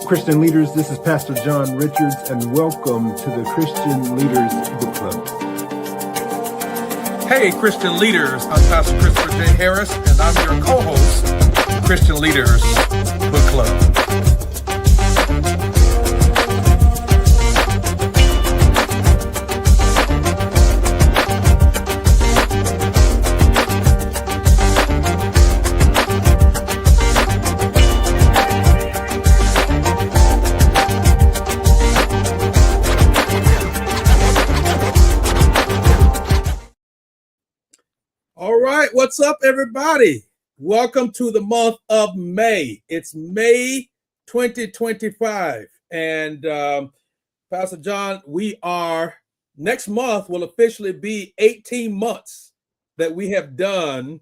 Christian leaders, this is Pastor John Richards, and welcome to the Christian Leaders Book Club. Hey, Christian leaders, I'm Pastor Christopher J. Harris, and I'm your co-host, Christian Leaders Book Club. All right, what's up, everybody? Welcome to the month of May. It's May 2025. And Pastor John, next month will officially be 18 months that we have done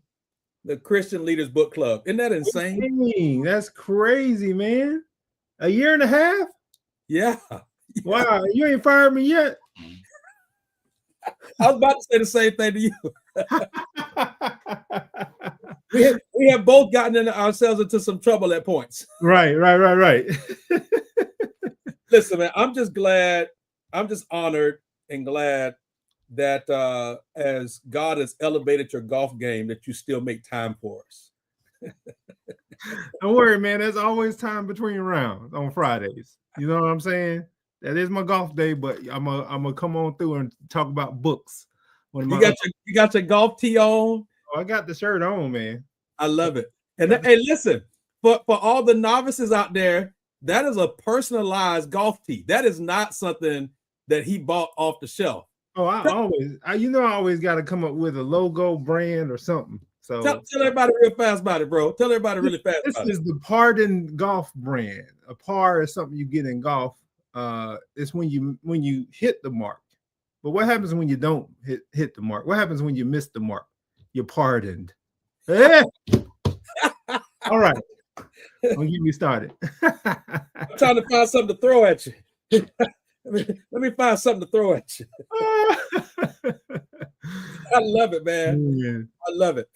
the Christian Leaders Book Club. Isn't that insane? Dang, that's crazy, man. A year and a half? Yeah. Wow, you ain't fired me yet. I was about to say the same thing to you. we have both gotten ourselves into some trouble at points. Right. Listen, man, I'm just honored and glad that as God has elevated your golf game, that you still make time for us. Don't worry, man. There's always time between rounds on Fridays. You know what I'm saying? That is my golf day, but I'm gonna come on through and talk about books. You got your golf tee on? Oh, I got the shirt on, man. I love it. And hey, listen, for all the novices out there, that is a personalized golf tee. That is not something that he bought off the shelf. Oh, I always got to come up with a logo, brand, or something. So tell everybody real fast about it, bro. Tell everybody really fast. This is the Pardon golf brand. A par is something you get in golf. It's when you hit the mark. But what happens when you don't hit the mark? What happens when you miss the mark? You're pardoned. All right. Don't get me started. I'm trying to find something to throw at you. Let me find something to throw at you. I love it, man. Yeah. I love it.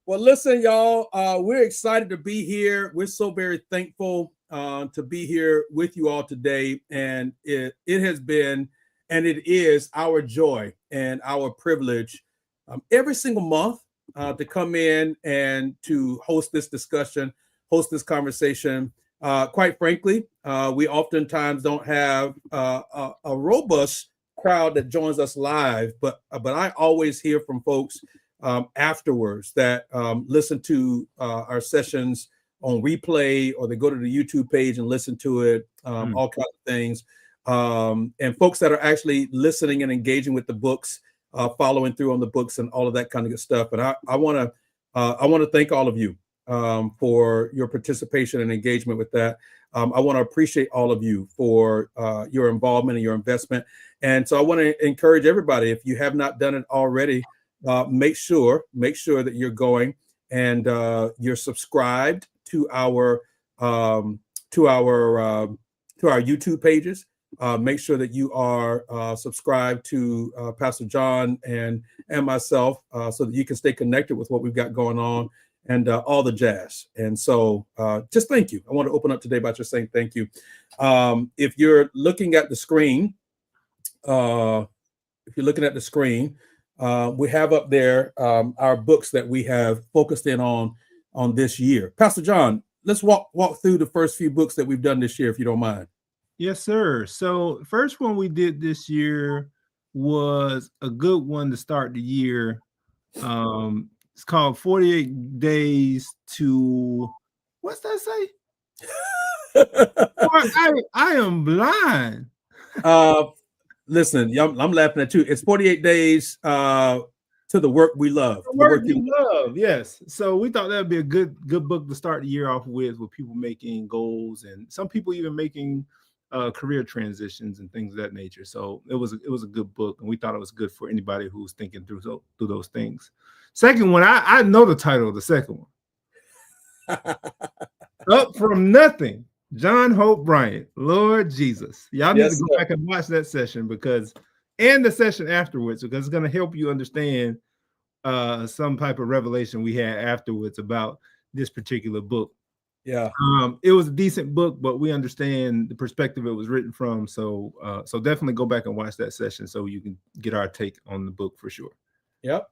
Well, listen, y'all, we're excited to be here. We're so very thankful to be here with you all today. And it has been, and it is our joy and our privilege every single month to come in and to host this discussion, host this conversation. Quite frankly, we oftentimes don't have a robust crowd that joins us live, but I always hear from folks afterwards that listen to our sessions on replay, or they go to the YouTube page and listen to it, all kinds of things. And folks that are actually listening and engaging with the books, following through on the books and all of that kind of good stuff. But I want to thank all of you for your participation and engagement with that. I want to appreciate all of you for your involvement and your investment. And so I want to encourage everybody, if you have not done it already, make sure that you're going and you're subscribed to our YouTube pages. Make sure that you are subscribed to Pastor John and myself, so that you can stay connected with what we've got going on and all the jazz. And so just thank you. I want to open up today by just saying thank you. If you're looking at the screen, we have up there our books that we have focused in on this year. Pastor John, let's walk through the first few books that we've done this year, if you don't mind. Yes, sir. So first one we did this year was a good one to start the year. It's called 48 Days to, what's that say? I am blind. Listen, I'm laughing at you. It's 48 days to the work we love. The work you love, yes. So we thought that would be a good book to start the year off with people making goals, and some people even making career transitions and things of that nature. So it was a good book, and we thought it was good for anybody who's thinking through those things. Second one, I know the title of the second one. Up from Nothing, John Hope Bryant. Lord Jesus. Y'all need to go back and watch that session and the session afterwards, because it's going to help you understand some type of revelation we had afterwards about this particular book. Yeah. It was a decent book, but we understand the perspective it was written from. So so definitely go back and watch that session so you can get our take on the book for sure. Yep.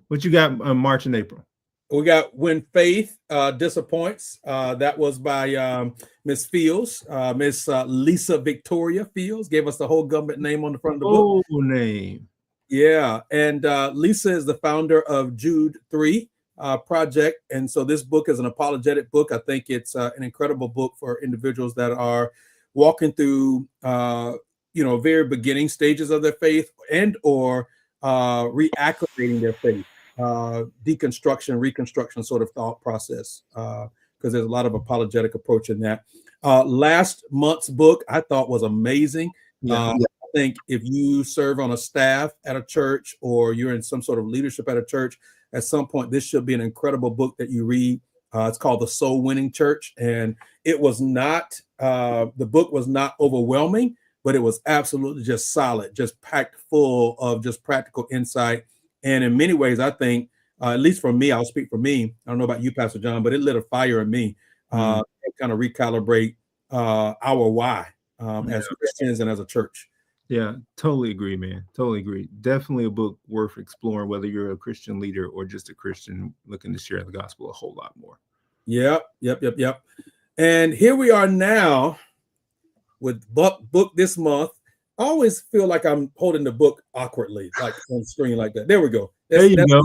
What you got March and April? We got When Faith Disappoints. That was by Miss Fields. Miss Lisa Victoria Fields gave us the whole government name on the front of the book. Oh, name. Yeah. And Lisa is the founder of Jude 3 Project. And so this book is an apologetic book. I think it's an incredible book for individuals that are walking through, very beginning stages of their faith and or reacclimating their faith. Deconstruction, reconstruction sort of thought process, because there's a lot of apologetic approach in that. Last month's book I thought was amazing. I think if you serve on a staff at a church or you're in some sort of leadership at a church, at some point this should be an incredible book that you read. It's called The Soul Winning Church, and it was not the book was not overwhelming, but it was absolutely just solid, just packed full of just practical insight. And in many ways, I think, at least for me, I'll speak for me. I don't know about you, Pastor John, but it lit a fire in me. Kind of recalibrate our why as Christians and as a church. Yeah, totally agree, man. Totally agree. Definitely a book worth exploring, whether you're a Christian leader or just a Christian looking to share the gospel a whole lot more. Yep. And here we are now with book this month. I always feel like I'm holding the book awkwardly, like on screen like that. There we go. There you go.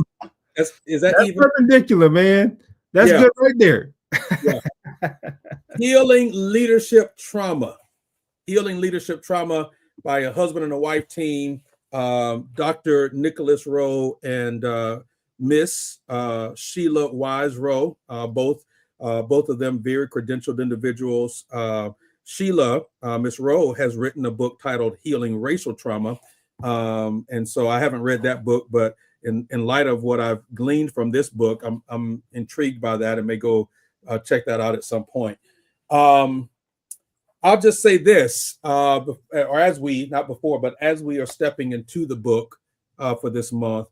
Is that that's even perpendicular, man? That's good right there. Yeah. Healing Leadership Trauma. Healing Leadership Trauma by a husband and a wife team, Dr. Nicholas Rowe and Miss Sheila Wise Rowe, both of them very credentialed individuals. Sheila, Miss Rowe, has written a book titled Healing Racial Trauma. And so I haven't read that book, but in light of what I've gleaned from this book, I'm intrigued by that and may go check that out at some point. I'll just say this, or as we, not before, but as we are stepping into the book for this month,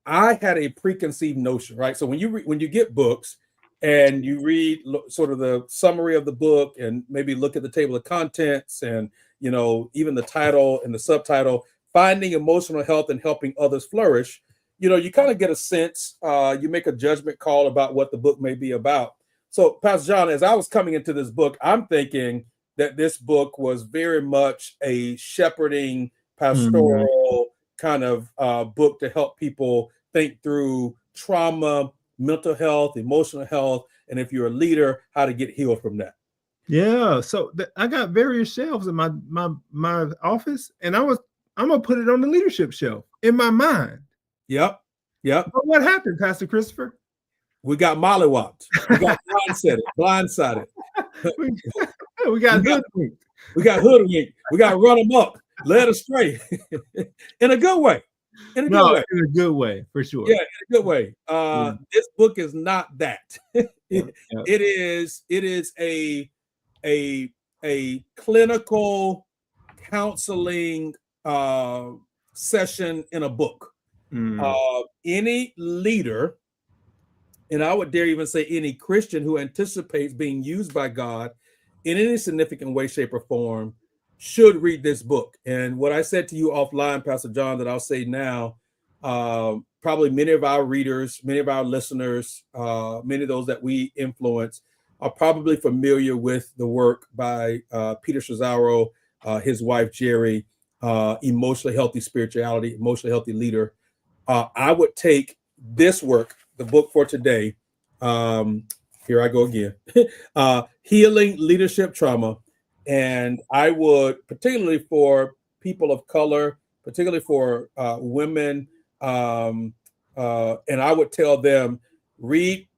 I had a preconceived notion, right? So when you get books and you read sort of the summary of the book and maybe look at the table of contents and, even the title and the subtitle, Finding Emotional Health and Helping Others Flourish, you kind of get a sense, you make a judgment call about what the book may be about. So Pastor John, as I was coming into this book, I'm thinking that this book was very much a shepherding, pastoral kind of book to help people think through trauma, mental health, emotional health, and if you're a leader, how to get healed from that. Yeah, so I got various shelves in my office, and I'm gonna put it on the leadership shelf in my mind. Yep. But what happened, Pastor Christopher? We got mollywopped. We got blindsided. We got hoodwinked. We got hoodwinked. We got run amok, led astray, in a good way. In a good way, for sure. Yeah, in a good way. This book is not that. It is a clinical counseling session in a book. Any leader, and I would dare even say any Christian who anticipates being used by God in any significant way, shape, or form should read this book. And what I said to you offline, Pastor John, that I'll say now, probably many of our readers, many of our listeners, many of those that we influence are probably familiar with the work by Peter Scazzaro, his wife, Jerry, Emotionally Healthy Spirituality, Emotionally Healthy Leader. I would take this work, the book for today, here I go again, Healing Leadership Trauma, and I would, particularly for people of color, particularly for women, and I would tell them, read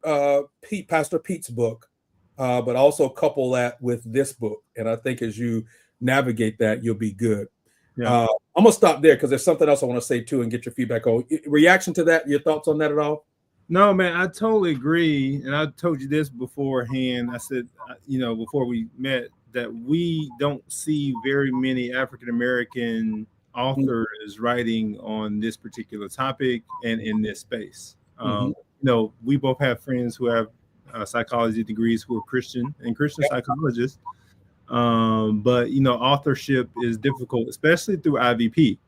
Pastor Pete's book, but also couple that with this book. And I think as you navigate that, you'll be good. Yeah. I'm going to stop there because there's something else I want to say too and get your feedback on. Reaction to that, your thoughts on that at all? No, man, I totally agree. And I told you this beforehand. I said, before we met, that we don't see very many African-American authors writing on this particular topic and in this space. We both have friends who have psychology degrees who are Christian and Christian psychologists. But authorship is difficult, especially through IVP.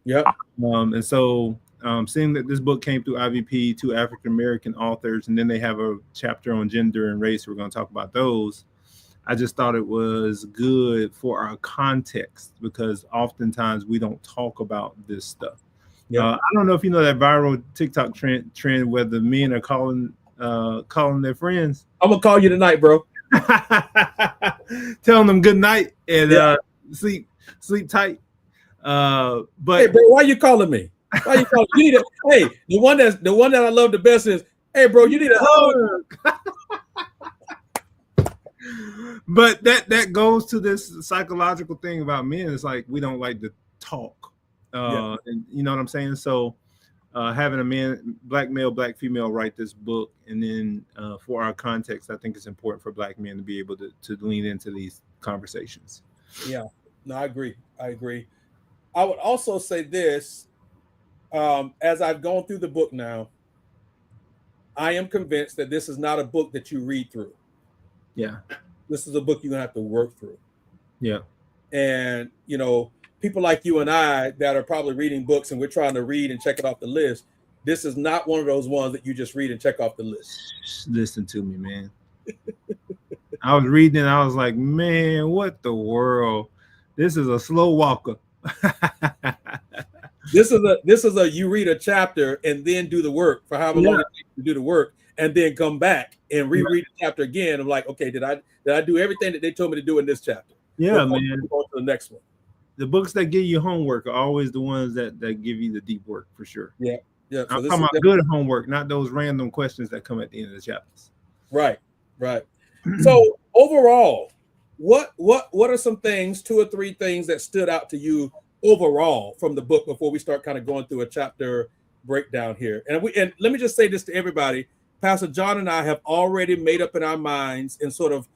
Yep. And so seeing that this book came through IVP, two African American authors, and then they have a chapter on gender and race. We're going to talk about those. I just thought it was good for our context because oftentimes we don't talk about this stuff. I don't know if you know that viral TikTok trend where the men are calling their friends. I'm gonna call you tonight, bro. Telling them good night and sleep tight. But hey, bro, why you calling me? Why you calling? You need a hey. The one that I love the best is, hey, bro, you need a hug. But that goes to this psychological thing about men. It's like we don't like to talk, and you know what I'm saying. So having a man, black male, black female, write this book, and then for our context, I think it's important for black men to be able to lean into these conversations. Yeah, no, I agree. I would also say this, as I've gone through the book now, I am convinced that this is not a book that you read through. Yeah. This is a book you're going to have to work through. Yeah. And, people like you and I that are probably reading books and we're trying to read and check it off the list. This is not one of those ones that you just read and check off the list. Listen to me, man. I was reading and I was like, man, what the world? This is a slow walker. This is a you read a chapter and then do the work for however long it takes to do the work and then come back and reread the chapter again. I'm like, okay, did I do everything that they told me to do in this chapter? Yeah, man. Go to the next one. The books that give you homework are always the ones that give you the deep work for sure. Yeah. So I'm talking about good homework, not those random questions that come at the end of the chapters. Right. So overall, what are some things, 2 or 3 things that stood out to you overall from the book before we start kind of going through a chapter breakdown here? And let me just say this to everybody. Pastor John and I have already made up in our minds and sort of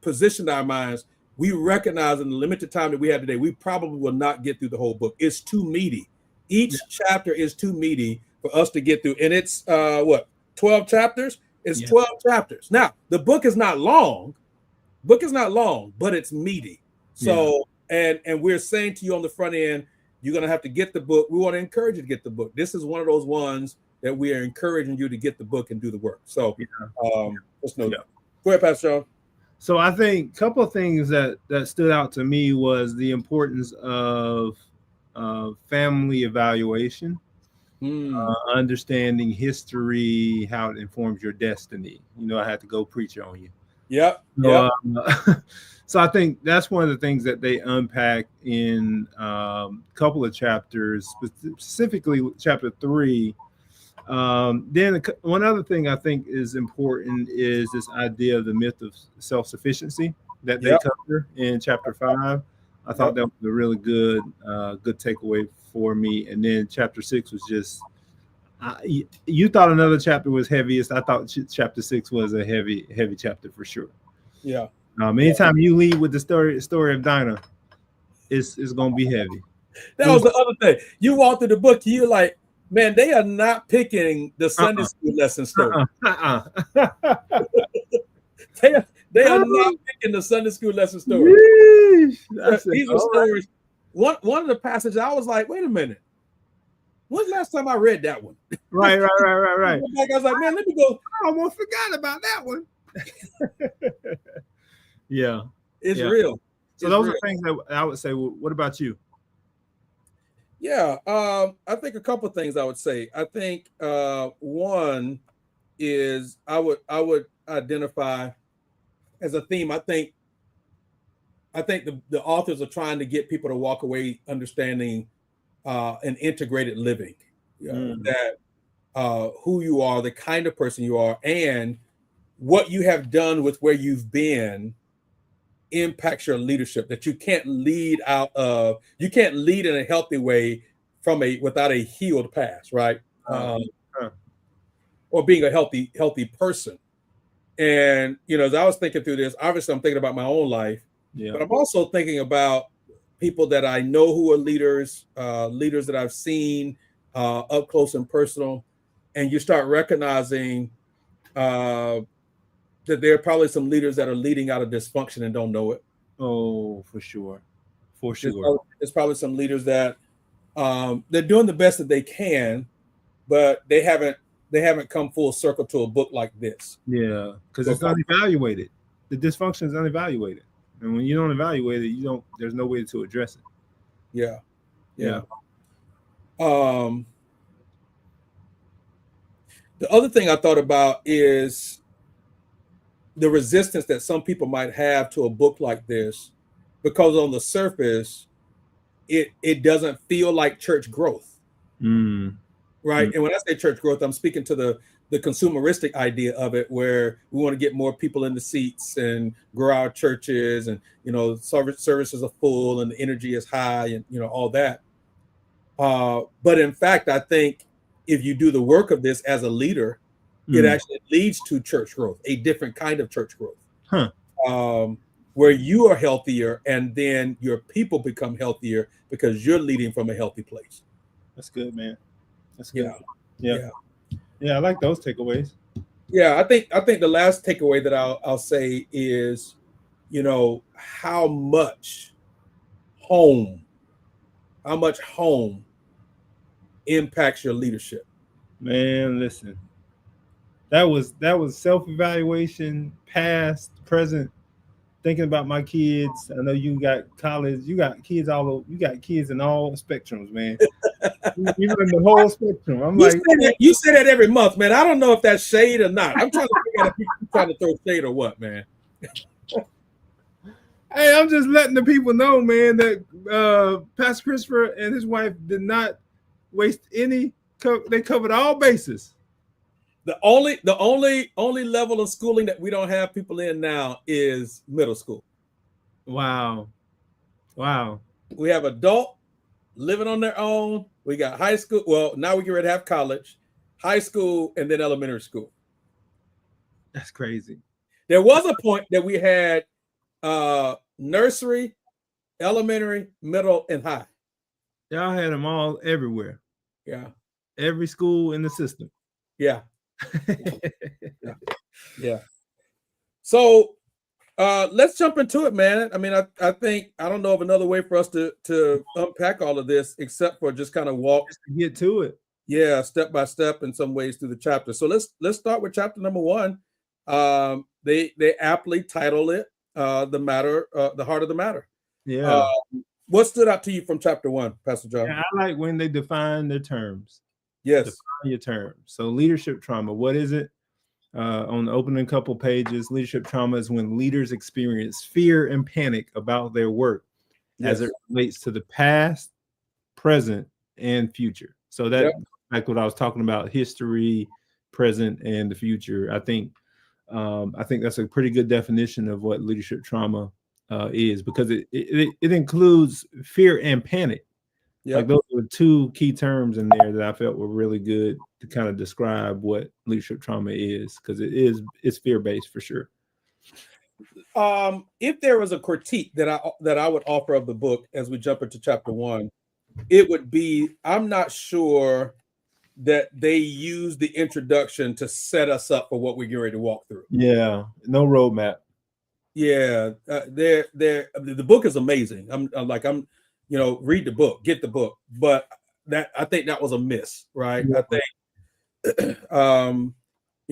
positioned our minds. We recognize in the limited time that we have today, we probably will not get through the whole book. It's too meaty. Each chapter is too meaty for us to get through. And it's 12 chapters? It's 12 chapters. Now, the book is not long. But it's meaty. So, and we're saying to you on the front end, you're going to have to get the book. We want to encourage you to get the book. This is one of those ones that we are encouraging you to get the book and do the work. So, let's know that. Go ahead, Pastor Sean. So I think a couple of things that stood out to me was the importance of family evaluation, understanding history, how it informs your destiny. I had to go preach on you. Yep. So I think that's one of the things that they unpack in a couple of chapters, specifically chapter 3. Then one other thing I think is important is this idea of the myth of self-sufficiency that they cover in chapter 5. I thought that was a really good takeaway for me. And then chapter 6 was just, you thought another chapter was heaviest. I thought chapter 6 was a heavy chapter for sure. Yeah. Anytime you lead with the story of Dinah, it's going to be heavy. That was the other thing. You walk through the book, you're like, man, they are not picking the Sunday school lesson story. They are not picking the Sunday school lesson story. These are stories. One of the passages, I was like, wait a minute. When's the last time I read that one? Right. I was like, man, let me go. I almost forgot about that one. Yeah. It's real. So those are things that I would say. What about you? Yeah, I think a couple of things I would say. I think one is I would identify as a theme. I think the authors are trying to get people to walk away understanding an integrated living, that who you are, the kind of person you are, and what you have done with where you've been impacts your leadership. That you can't lead in a healthy way without a healed past, right? Or being a healthy person. And as I was thinking through this, obviously I'm thinking about my own life, but I'm also thinking about people that I know who are leaders that I've seen up close and personal, and you start recognizing that there are probably some leaders that are leading out of dysfunction and don't know it. Oh, for sure. For sure. There's probably some leaders that they're doing the best that they can, but they haven't come full circle to a book like this. Yeah, because it's unevaluated. The dysfunction is unevaluated, and when you don't evaluate it, you don't. There's no way to address it. Yeah, Yeah. The other thing I thought about is the resistance that some people might have to a book like this, because on the surface, it doesn't feel like church growth, right? And when I say church growth, I'm speaking to the consumeristic idea of it, where we want to get more people in the seats and grow our churches, and services are full and the energy is high, and all that. But in fact, I think if you do the work of this as a leader, it actually leads to church growth, a different kind of church growth, where you are healthier and then your people become healthier because you're leading from a healthy place. That's good, man. That's good. Yeah, I like those takeaways. Yeah, I think the last takeaway that I'll say is, how much home impacts your leadership. Man, listen. That was self-evaluation, past, present, thinking about my kids. I know you got college, you got kids you got kids in all spectrums, man. Even in the whole spectrum. You say that every month, man. I don't know if that's shade or not. I'm trying to figure out if you're trying to throw shade or what, man. Hey, I'm just letting the people know, man, that Pastor Christopher and his wife did not waste any. They covered all bases. The only level of schooling that we don't have people in now is middle school. Wow. We have adult living on their own. We got high school. Well, now we get ready to have college, high school, and then elementary school. That's crazy. There was a point that we had nursery, elementary, middle, and high. Y'all had them all everywhere. Yeah. Every school in the system. Yeah. Yeah. So let's jump into it, man. I mean, I think I don't know of another way for us to unpack all of this except for just kind of walk to get to it. Yeah, step by step in some ways through the chapter. So let's start with chapter number 1. They aptly title it the heart of the matter. Yeah. What stood out to you from chapter 1, Pastor John? Yeah, I like when they define their terms. Yes. Define your terms. So leadership trauma, what is it? On the opening couple pages, leadership trauma is when leaders experience fear and panic about their work as it relates to the past, present, and future. So that like what I was talking about, history, present, and the future. I think that's a pretty good definition of what leadership trauma is, because it includes fear and panic. Yep. Like those were 2 key terms in there that I felt were really good to kind of describe what leadership trauma is, because it's fear-based for sure. If there was a critique that I would offer of the book as we jump into chapter 1, it would be, I'm not sure that they use the introduction to set us up for what we're getting ready to walk through. Yeah, no roadmap. Yeah, the book is amazing. I'm read the book, get the book, but I think that was a miss, right? Yeah.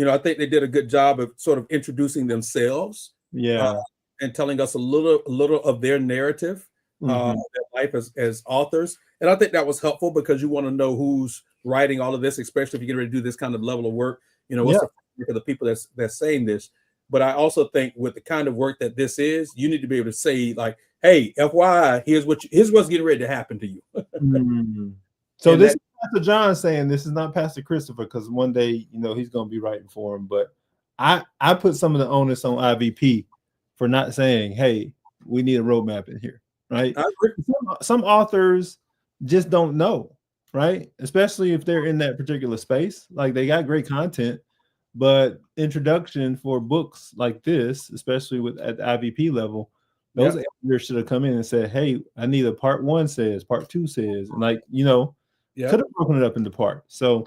I think they did a good job of sort of introducing themselves, and telling us a little of their narrative, their life as authors, and I think that was helpful because you want to know who's writing all of this, especially if you're going to do this kind of level of work. What's the people that's saying this. But I also think with the kind of work that this is, you need to be able to say, like, hey, FYI, here's what's getting ready to happen to you. So this is Pastor John saying, this is not Pastor Christopher, because one day, he's going to be writing for him. But I put some of the onus on IVP for not saying, hey, we need a roadmap in here, right? Some authors just don't know, right? Especially if they're in that particular space. Like, they got great content, but introduction for books like this, especially at the IVP level, those editors should have come in and said, hey, I need part 1 says, part 2 says, and could have broken it up into parts. So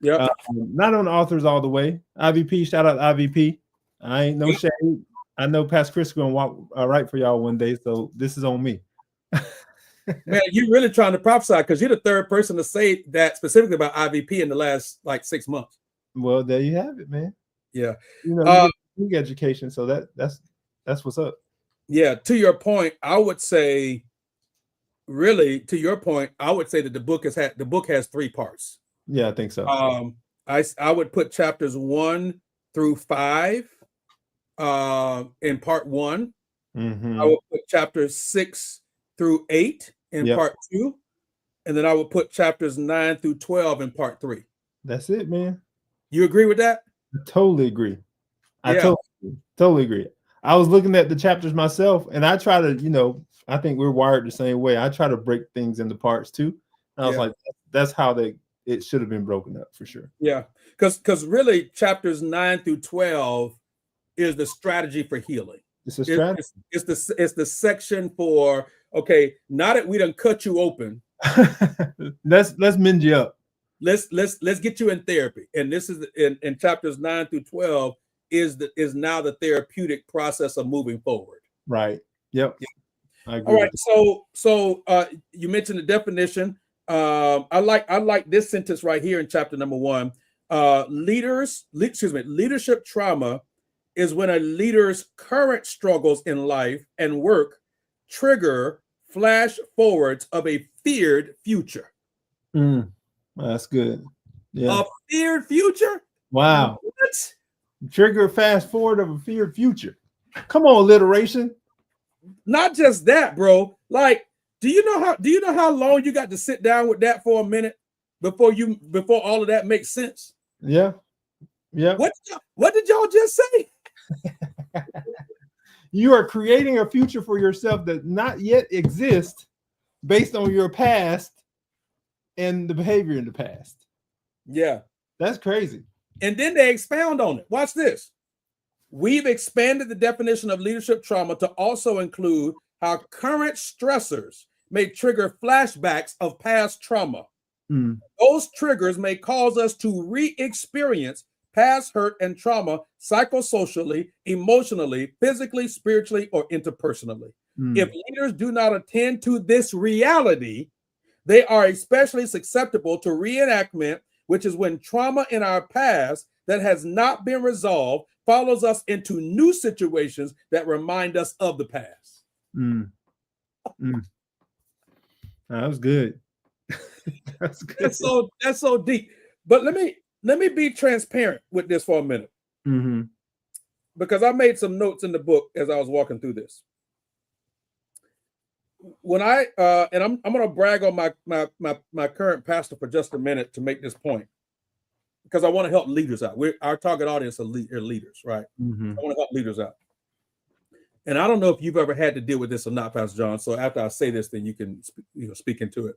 Yeah. Not on authors all the way. IVP, shout out IVP. I ain't no Yep. shade. I know Pastor Chris gonna walk right for y'all one day, so this is on me. Man, you're really trying to prophesy because you're the third person to say that specifically about IVP in the last like 6 months. Well, there you have it, man. Yeah. You know, you get education, so that's what's up. Yeah. To your point, I would say, really, to your point, I would say that the book has 3 parts. Yeah, I think so. I would put chapters 1 through 5 in part 1. I would put chapters 6 through 8 in part 2, and then I would put chapters 9 through 12 in part 3. That's it, man. You agree with that? I totally agree. I totally agree. I was looking at the chapters myself, and I try to, you know, I think we're wired the same way. I try to break things into parts too. And I was like, that's how it should have been broken up for sure. Yeah, because really chapters 9 through 12 is the strategy for healing. It's a strategy. It's the section for, okay, now that we done cut you open, let's mend you up. Let's get you in therapy. And this is in chapters 9 through 12 is now the therapeutic process of moving forward. Right. Yep. I agree. All right. So you mentioned the definition. I like this sentence right here in chapter number 1. Leadership trauma is when a leader's current struggles in life and work trigger flash forwards of a feared future. That's good. Yeah. A feared future? Wow. What? Trigger fast forward of a feared future. Come on, alliteration. Not just that, bro. Like, do you know how long you got to sit down with that for a minute before all of that makes sense? Yeah. Yeah. What did y'all just say? You are creating a future for yourself that not yet exists based on your past and the behavior in the past. Yeah. That's crazy. And then they expound on it. Watch this. We've expanded the definition of leadership trauma to also include how current stressors may trigger flashbacks of past trauma. Those triggers may cause us to re-experience past hurt and trauma psychosocially, emotionally, physically, spiritually, or interpersonally. If leaders do not attend to this reality, they are especially susceptible to reenactment, which is when trauma in our past that has not been resolved follows us into new situations that remind us of the past. That was good. That's good. That's so deep. But let me be transparent with this for a minute, because I made some notes in the book as I was walking through this. When and I'm going to brag on my current pastor for just a minute to make this point, because I want to help leaders out. Our target audience are leaders, right? I want to help leaders out. And I don't know if you've ever had to deal with this or not, Pastor John. So after I say this, then you can speak into it.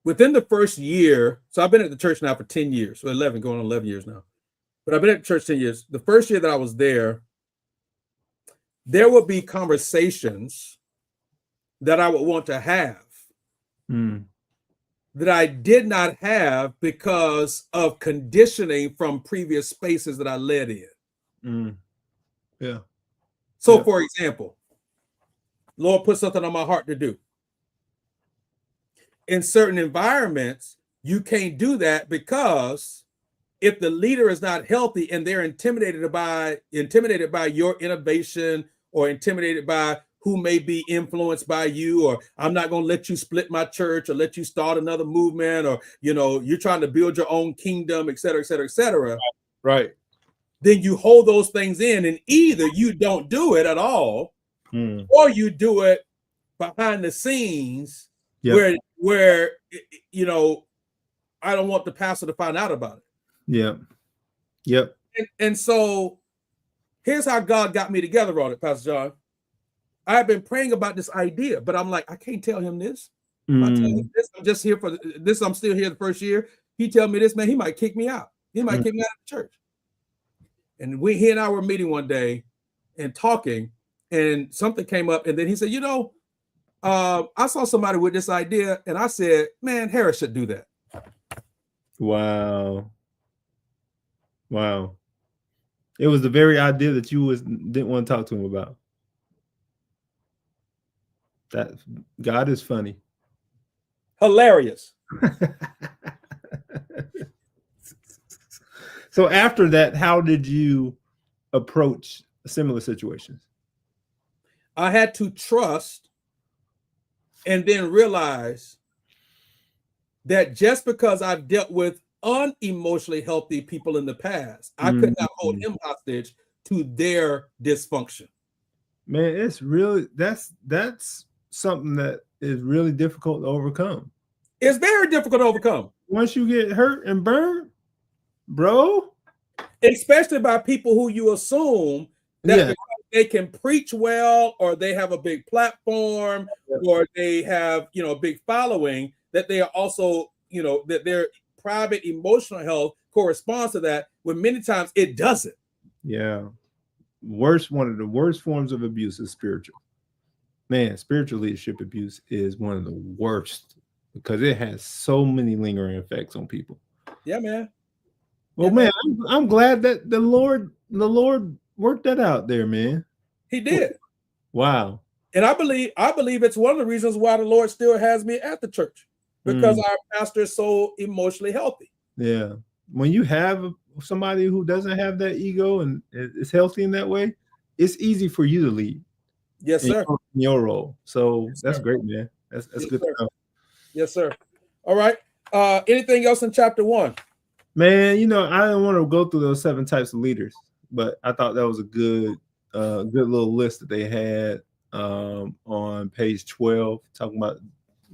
Within the first year, so I've been at the church now for 10 years, so 11, going on 11 years now. But I've been at the church 10 years. The first year that I was there would be conversations that I would want to have that I did not have because of conditioning from previous spaces that I led in. Yeah. So, for example, Lord put something on my heart to do. In certain environments, you can't do that because if the leader is not healthy and they're intimidated by your innovation or intimidated by who may be influenced by you, or I'm not going to let you split my church or let you start another movement, or, you're trying to build your own kingdom, et cetera, et cetera, et cetera. Right. Then you hold those things in, and either you don't do it at all, or you do it behind the scenes where I don't want the pastor to find out about it. Yep. And so here's how God got me together on it, Pastor John. I have been praying about this idea, but I'm like, I can't tell him this. I tell him this. I'm just here for this. I'm still here the first year. He tell me this, man, he might kick me out. He might kick me out of the church. And he and I were meeting one day and talking, and something came up, and then he said, I saw somebody with this idea, and I said, man, Harris should do that. Wow. Wow. It was the very idea that you didn't want to talk to him about. That God is funny. Hilarious. So after that, how did you approach similar situations? I had to trust and then realize that just because I've dealt with unemotionally healthy people in the past, I could not hold him hostage to their dysfunction. Man, it's really that's something that is really difficult to overcome. It's very difficult to overcome. Once you get hurt and burned, bro. Especially by people who you assume that they can preach well, or they have a big platform, or they have, a big following, that they are also, that their private emotional health corresponds to that, when many times it doesn't. Yeah. One of the worst forms of abuse is spiritual. Man, spiritual leadership abuse is one of the worst because it has so many lingering effects on people. Yeah, man. Well, man, I'm glad that the Lord worked that out there, man. He did. Wow. And I believe it's one of the reasons why the Lord still has me at the church, because our pastor is so emotionally healthy. Yeah. When you have somebody who doesn't have that ego and is healthy in that way, it's easy for you to lead. Yes, sir. In your role. So that's great, man. That's good stuff. Yes, sir. All right. Anything else in chapter 1? Man, I didn't want to go through those 7 types of leaders, but I thought that was a good little list that they had on page 12, talking about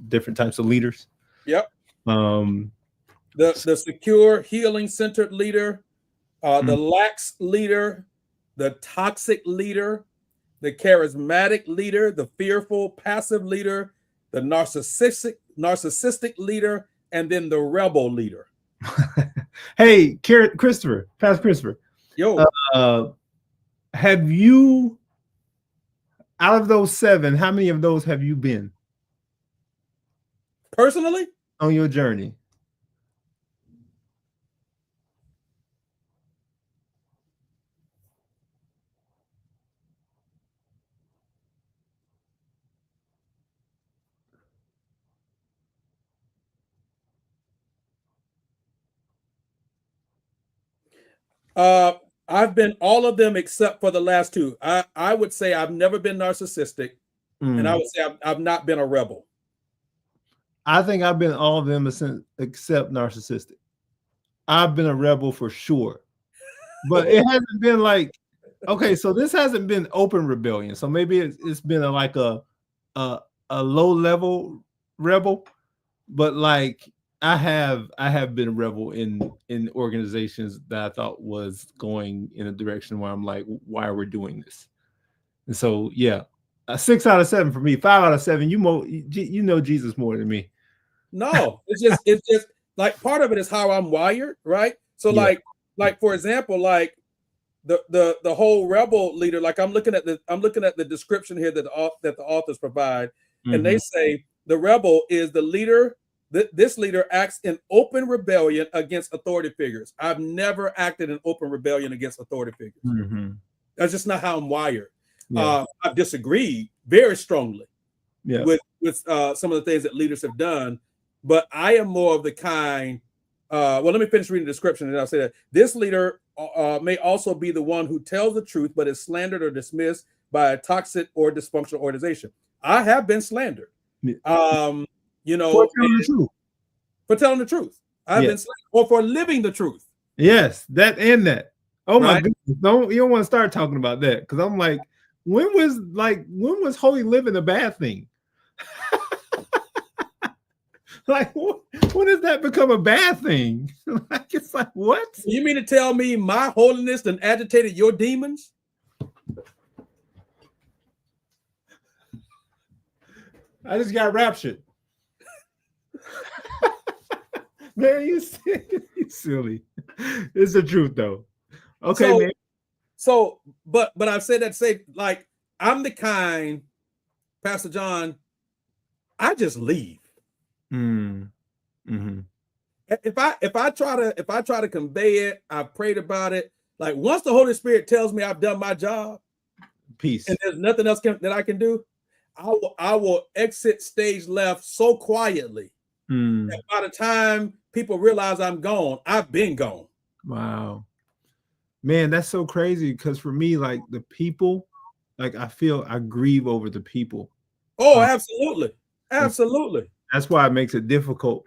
different types of leaders. Yep. The secure, healing-centered leader, the lax leader, the toxic leader, the charismatic leader, the fearful, passive leader, the narcissistic leader, and then the rebel leader. Hey, Pastor Christopher. Yo. Have you, out of those 7, how many of those have you been? Personally? On your journey? I've been all of them except for the last 2. I would say I've never been narcissistic, and I would say I've not been a rebel. I think I've been all of them except narcissistic. I've been a rebel for sure, but it hasn't been like, okay, so this hasn't been open rebellion. So maybe it's been like a low level rebel, but like I have been a rebel in organizations that I thought was going in a direction where I'm like, why are we doing this? And so, yeah, 6 out of 7 for me, 5 out of 7. You know Jesus more than me. No, it's just like part of it is how I'm wired, right? So like for example, like the whole rebel leader, like I'm looking at the description here that the authors provide, and they say the rebel is the leader. This leader acts in open rebellion against authority figures. I've never acted in open rebellion against authority figures. That's just not how I'm wired. I've disagreed very strongly with some of the things that leaders have done, but I am more of the kind. Well, let me finish reading the description, and I'll say that this leader may also be the one who tells the truth, but is slandered or dismissed by a toxic or dysfunctional organization. I have been slandered. For telling the truth. I've been slandered, or for living the truth. Yes, that and that. Oh my goodness. You don't want to start talking about that, because I'm like, when was holy living a bad thing? Like, when does that become a bad thing? Like, it's like, what? You mean to tell me my holiness done agitated your demons? I just got raptured. Man, you silly. It's the truth, though. Okay, man. So, but I've said that to say, like, I'm the kind, Pastor John, I just leave. if I try to convey it, I've prayed about it. Like once the Holy Spirit tells me I've done my job, Peace. and there's nothing else that I can do, I will exit stage left so quietly that by the time people realize I'm gone, I've been gone. Wow. Man, that's so crazy because for me, like the people, like I feel I grieve over the people. Oh, absolutely. Absolutely. That's why it makes it difficult.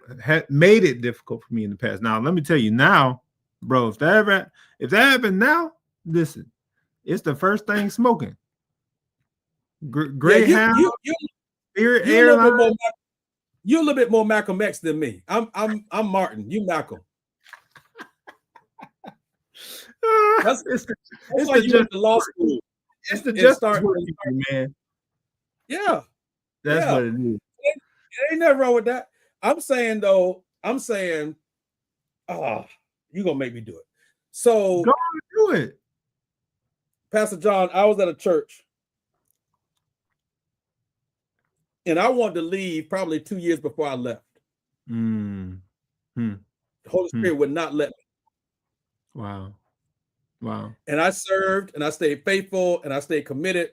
Made it difficult for me in the past. Now, let me tell you now, bro, if that happened now, listen, it's the first thing smoking. Greyhound, Spirit Airlines. You're a little bit more Malcolm X than me. I'm Martin. You Malcolm. That's why you went to law school. It's the justice man. Yeah. That's what it is. Ain't nothing wrong with that. I'm saying, you're gonna make me do it. So go do it. Pastor John, I was at a church and I wanted to leave probably 2 years before I left. The Holy Spirit would not let me. Wow. And I served and I stayed faithful and I stayed committed.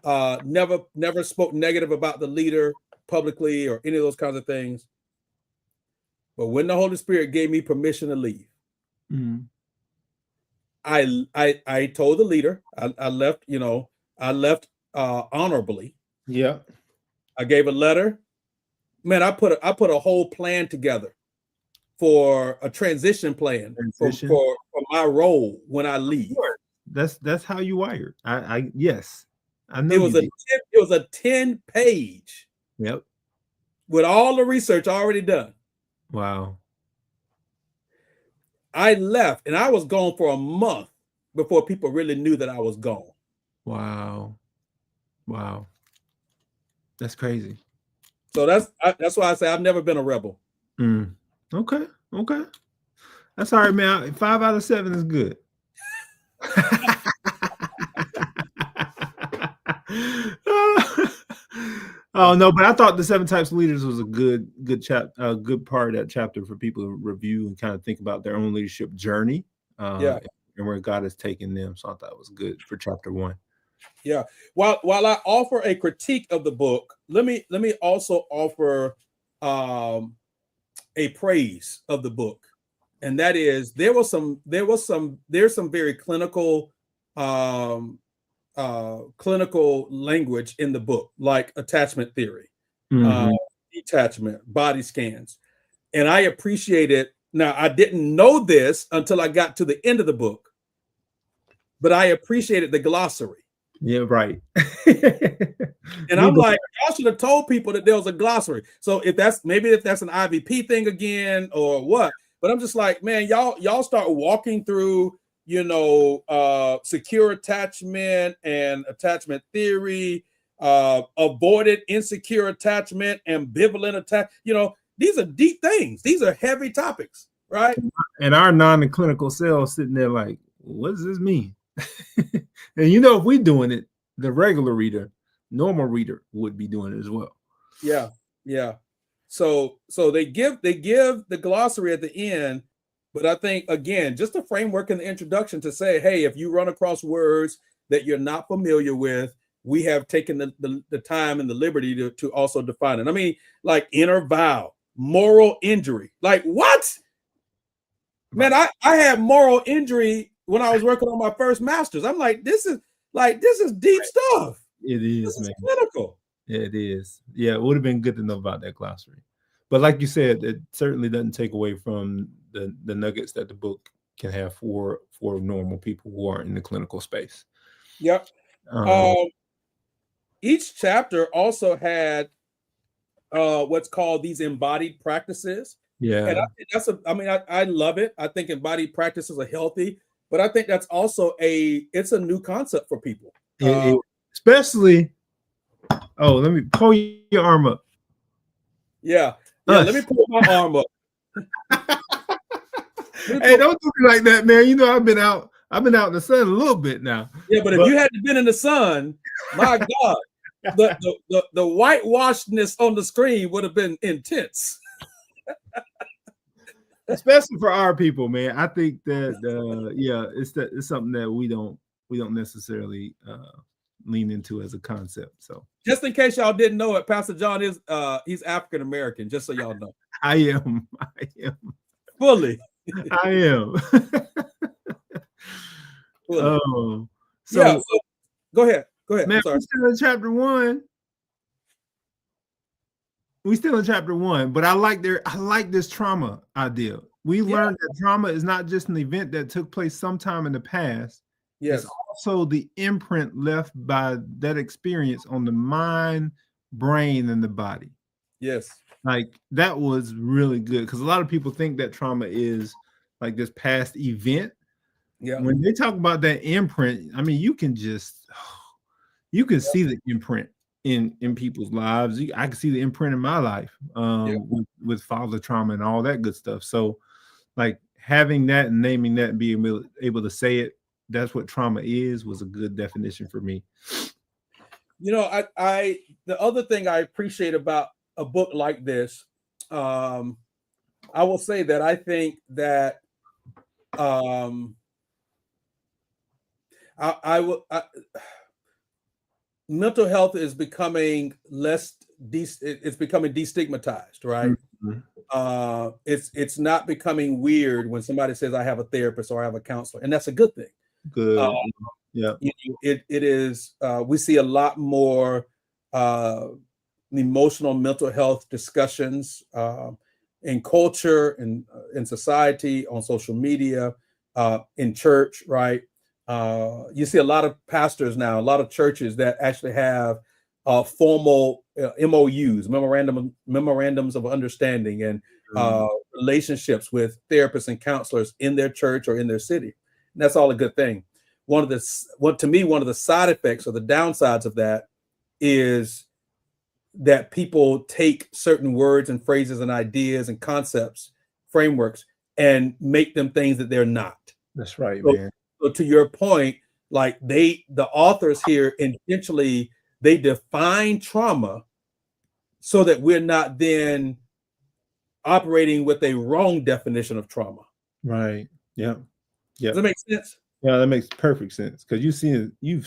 Never spoke negative about the leader publicly or any of those kinds of things. But when the Holy Spirit gave me permission to leave, I told the leader, I left, I left honorably. Yeah. I gave a letter. Man, I put a whole plan together for a transition plan for my role when I leave. That's how you wired. Yes. I know it was a 10-page. Yep. With all the research already done. Wow. I left and I was gone for a month before people really knew that I was gone. Wow. That's crazy. So that's why I say I've never been a rebel. Okay. That's all right, man. 5 out of 7 is good. Oh no, but I thought the 7 types of leaders was a good part of that chapter for people to review and kind of think about their own leadership journey, and where God has taken them. So I thought it was good for chapter 1. Yeah. While I offer a critique of the book, let me also offer a praise of the book, and that is there's some very clinical language in the book, like attachment theory, detachment, body scans. And I appreciate it. Now, I didn't know this until I got to the end of the book, but I appreciated the glossary. Yeah, right. And I'm like, y'all should have told people that there was a glossary. So if that's an IVP thing again or what, but I'm just like, man, y'all start walking through secure attachment and attachment theory, avoided insecure attachment, ambivalent attachment. These are deep things. These are heavy topics, right? And our non-clinical cells sitting there like, what does this mean? And if we're doing it, the regular reader, normal reader would be doing it as well. Yeah. So they give the glossary at the end. But I think, again, just a framework in the introduction to say, hey, if you run across words that you're not familiar with, we have taken the time and the liberty to also define it. I mean, like inner vow, moral injury. Like what? Man, I had moral injury when I was working on my first master's. I'm like, this is deep stuff. It is, man. Clinical. Yeah, it is. Yeah, it would have been good to know about that glossary. But like you said, it certainly doesn't take away from the nuggets that the book can have for normal people who are in the clinical space. Yep. Each chapter also had what's called these embodied practices. Yeah. And I think I love it. I think embodied practices are healthy, but I think that's also it's a new concept for people. Especially, let me pull your arm up. Yeah, let me pull my arm up. Hey, don't do me like that, man. I've been out in the sun a little bit now. Yeah, but if you hadn't been in the sun, my God, the whitewashedness on the screen would have been intense. especially for our people, man. I think that yeah, it's something that we don't necessarily lean into as a concept. So Just in case y'all didn't know it, Pastor John is he's African American, just so y'all know. I am. I am. Fully. I am. Fully. Oh, Yeah, so so go ahead. Go ahead. man, I'm sorry. we're still in chapter 1. We still in chapter 1, but I like this trauma idea. We learned that trauma is not just an event that took place sometime in the past. Yes. It's also the imprint left by that experience on the mind, brain, and the body. Yes. Like that was really good because a lot of people think that trauma is like this past event. Yeah. When they talk about that imprint, I mean, you can see the imprint in people's lives. I can see the imprint in my life with father trauma and all that good stuff. So like having that and naming that and being able to say it, that's what trauma is, was a good definition for me. You know, I the other thing I appreciate about a book like this, I will say that I think that mental health is becoming it's becoming destigmatized, right? Mm-hmm. It's not becoming weird when somebody says I have a therapist or I have a counselor, and that's a good thing. Good. Yeah. It is we see a lot more emotional mental health discussions in culture and in society, on social media, in church, right? You see a lot of pastors now, a lot of churches that actually have formal MOUs, memorandums of understanding, and relationships with therapists and counselors in their church or in their city. And that's all a good thing. One of the side effects or the downsides of that is that people take certain words and phrases and ideas and concepts, frameworks, and make them things that they're not. That's right, man. So to your point, like the authors here intentionally, they define trauma so that we're not then operating with a wrong definition of trauma. Right. Yeah. Yeah. Does that make sense? Yeah, that makes perfect sense because you've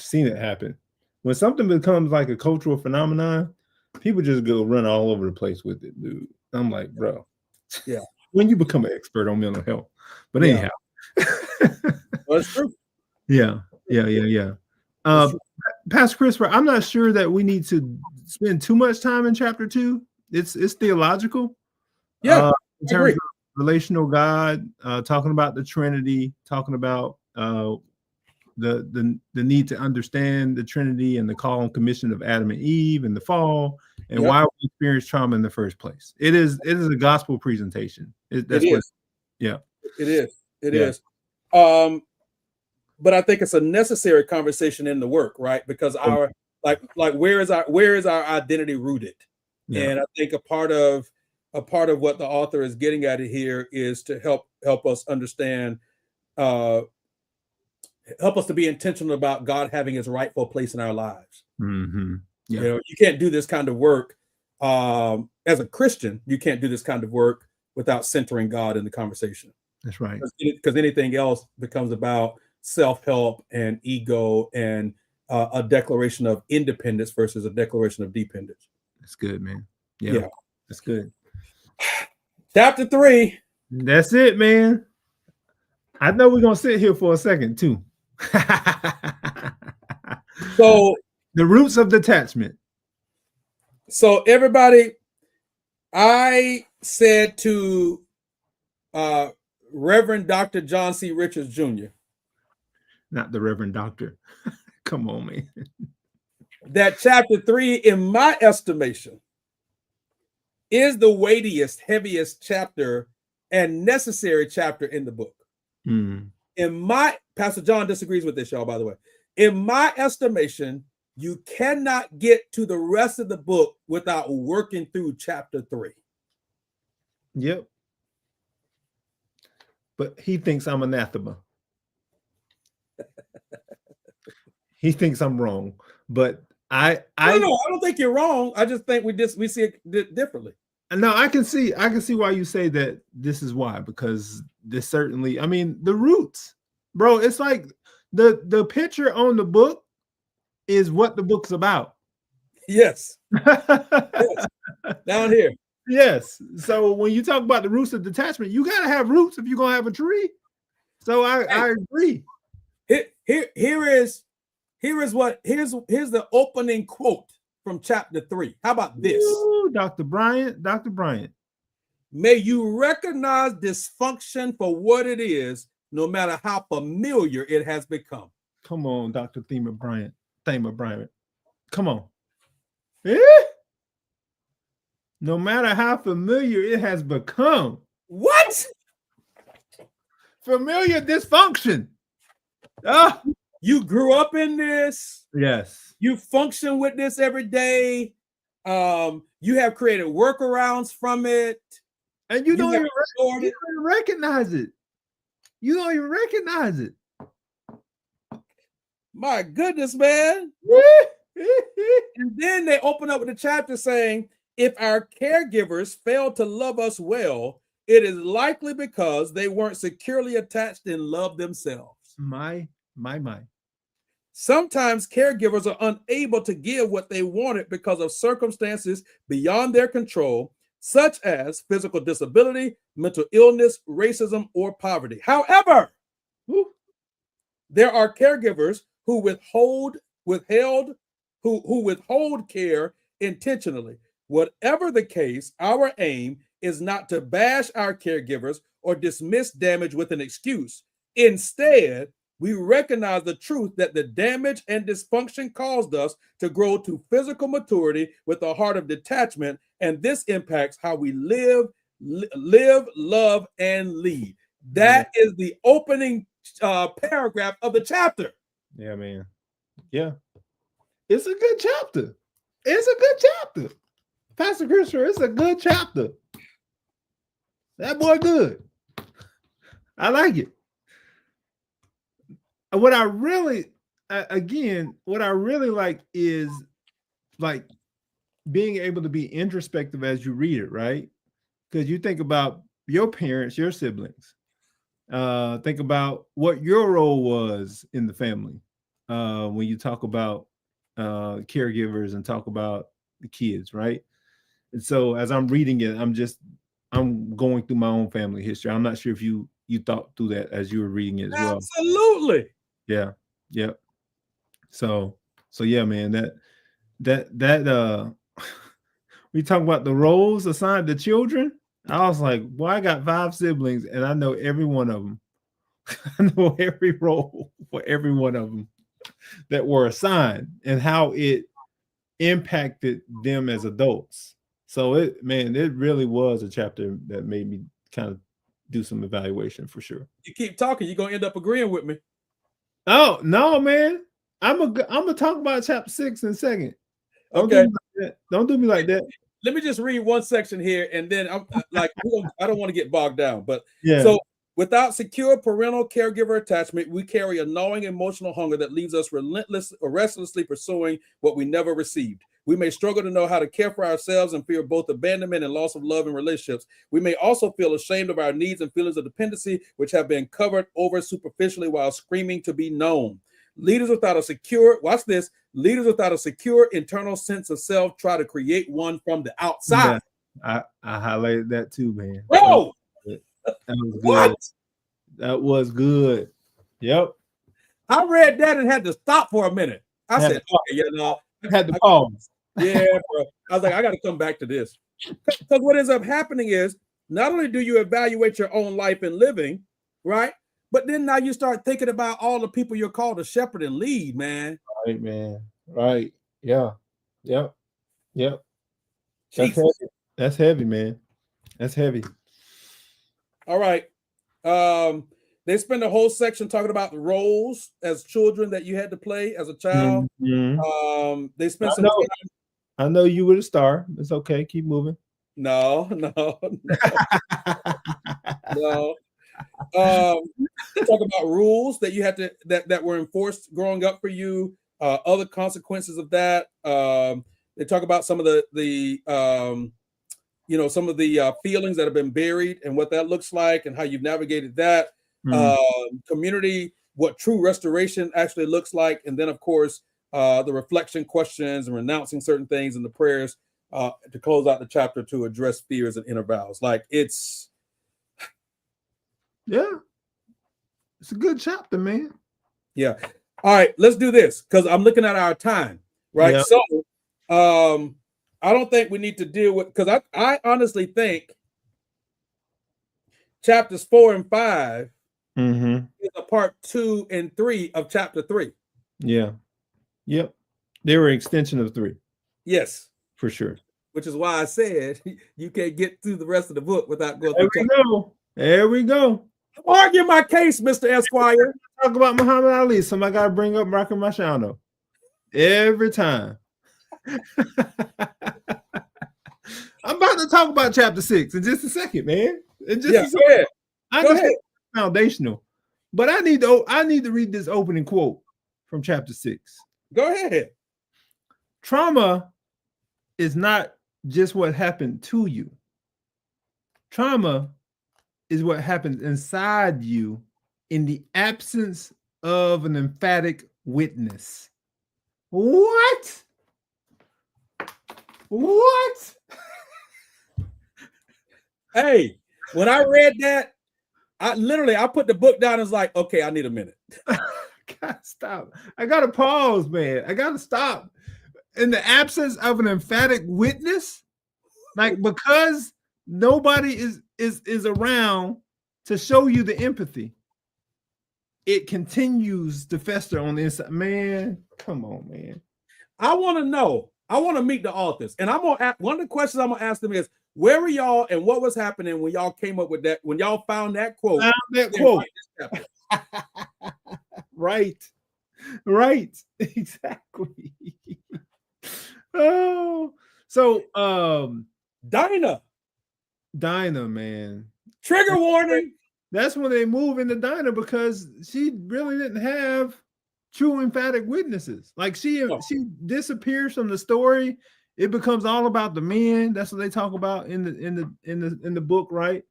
seen it happen. When something becomes like a cultural phenomenon, people just go run all over the place with it, dude. I'm like, bro, yeah. When you become an expert on mental health, but anyhow, well, it's true. Yeah. Pastor Christopher, I'm not sure that we need to spend too much time in chapter 2. It's theological. Yeah, in terms of relational God, talking about the Trinity, talking about the need to understand the Trinity and the call and commission of Adam and Eve and the fall and why we experience trauma in the first place. It is a gospel presentation. It is. It is. But I think it's a necessary conversation in the work, right? Because our where is our identity rooted? Yeah. And I think a part of what the author is getting at here is to help us understand, help us to be intentional about God having his rightful place in our lives. Mm-hmm. Yeah. You know, you can't do this kind of work as a Christian. You can't do this kind of work without centering God in the conversation. That's right. Because anything else becomes about self-help and ego and a declaration of independence versus a declaration of dependence. That's good, man. Yeah. That's good. Chapter 3. That's it, man. I know we're gonna sit here for a second too. So the roots of detachment. So everybody, I said to Reverend Dr. John C. Richards Jr. Not the Reverend Doctor. Come on, man. That chapter 3, in my estimation, is the weightiest, heaviest chapter and necessary chapter in the book. Pastor John disagrees with this, y'all, by the way. In my estimation, you cannot get to the rest of the book without working through chapter 3. Yep. But he thinks I'm anathema. He thinks I'm wrong, but I don't think you're wrong. I just think we see it differently. No, I can see why you say that. This is why, because this certainly, I mean, the roots, bro. It's like the picture on the book is what the book's about. Yes. Yes. Down here. Yes. So when you talk about the roots of detachment, you gotta have roots if you're gonna have a tree. So I agree. Here's the opening quote from chapter 3. How about this? Ooh, Dr. Bryant. May you recognize dysfunction for what it is, no matter how familiar it has become. Come on, Dr. Thema Bryant. Come on. Eh? No matter how familiar it has become. What? Familiar dysfunction. Ah. You grew up in this. Yes. You function with this every day. You have created workarounds from it. And you don't even recognize it. You don't even recognize it. My goodness, man. And then they open up with a chapter saying, if our caregivers fail to love us well, it is likely because they weren't securely attached in love themselves. My. Sometimes caregivers are unable to give what they wanted because of circumstances beyond their control, such as physical disability, mental illness, racism, or poverty. However, there are caregivers who withhold care intentionally. Whatever the case, our aim is not to bash our caregivers or dismiss damage with an excuse. Instead, we recognize the truth that the damage and dysfunction caused us to grow to physical maturity with a heart of detachment, and this impacts how we live, love, and lead. That is the opening paragraph of the chapter. Yeah, man. Yeah. It's a good chapter. Pastor Christopher, it's a good chapter. That boy good. I like it. What I really like is like being able to be introspective as you read it, right? Because you think about your parents, your siblings. Think about what your role was in the family. When you talk about caregivers and talk about the kids, right? And so as I'm reading it, I'm going through my own family history. I'm not sure if you thought through that as you were reading it as well. Absolutely. Yeah. So yeah, man, that we talk about the roles assigned to children. I was like, boy, I got 5 siblings and I know every one of them. I know every role for every one of them that were assigned and how it impacted them as adults. So it really was a chapter that made me kind of do some evaluation for sure. You keep talking, you're gonna end up agreeing with me. Oh no, man! I'm gonna talk about chapter 6 in a second. Okay, don't do me like that. Let me just read one section here, and then I'm like, I don't want to get bogged down, but yeah. So without secure parental caregiver attachment, we carry a gnawing emotional hunger that leaves us relentless or restlessly pursuing what we never received. We may struggle to know how to care for ourselves and fear both abandonment and loss of love in relationships. We may also feel ashamed of our needs and feelings of dependency, which have been covered over superficially while screaming to be known. Leaders without a secure internal sense of self try to create one from the outside. Yeah, I highlighted that too, man. Bro, that was good. What? That was good. Yep. I read that and had to stop for a minute. I said, okay, had to pause. Yeah, bro. I was like, I got to come back to this. Because what ends up happening is not only do you evaluate your own life and living, right? But then now you start thinking about all the people you're called to shepherd and lead, man. Right, man. Right. Yeah. Yep. That's heavy, man. That's heavy. All right. They spend a whole section talking about the roles as children that you had to play as a child. Mm-hmm. They spent some time. I know you were the star. It's okay. Keep moving. No. Talk about rules that you had to that were enforced growing up for you. Other consequences of that. They talk about some of the some of the feelings that have been buried and what that looks like and how you've navigated that. Community, what true restoration actually looks like. And then, of course, the reflection questions and renouncing certain things and the prayers to close out the chapter to address fears and inner vows. Like it's a good chapter, man. Yeah. All right, let's do this because I'm looking at our time, right? Yeah. So I don't think we need to deal with, because I honestly think chapters 4 and 5 is a part 2 and 3 of chapter 3. Yeah. Yep. They were an extension of 3. Yes. For sure. Which is why I said you can't get through the rest of the book without going through. There we go. Argue my case, Mr. Esquire. Talk about Muhammad Ali. Somebody got to bring up Rocky Marciano every time. I'm about to talk about chapter 6 in just a second, man. In just a second. Go ahead. Foundational, but I need to read this opening quote from chapter 6. Go ahead. Trauma is not just what happened to you. Trauma is what happens inside you in the absence of an emphatic witness. What? Hey, when I read that, I put the book down and was like, okay, I need a minute. Gotta stop. I gotta pause, man. I gotta stop. In the absence of an emphatic witness, like because nobody is around to show you the empathy, it continues to fester on the inside. Man, come on, man. I want to know. I want to meet the authors, and one of the questions I'm gonna ask them is, where were y'all and what was happening when y'all came up with that? When y'all found that quote? Right. Exactly. Oh, so Dinah, man. Trigger warning. That's when they move into Dinah because she really didn't have true emphatic witnesses. Like she disappears from the story. It becomes all about the men. That's what they talk about in the book, right?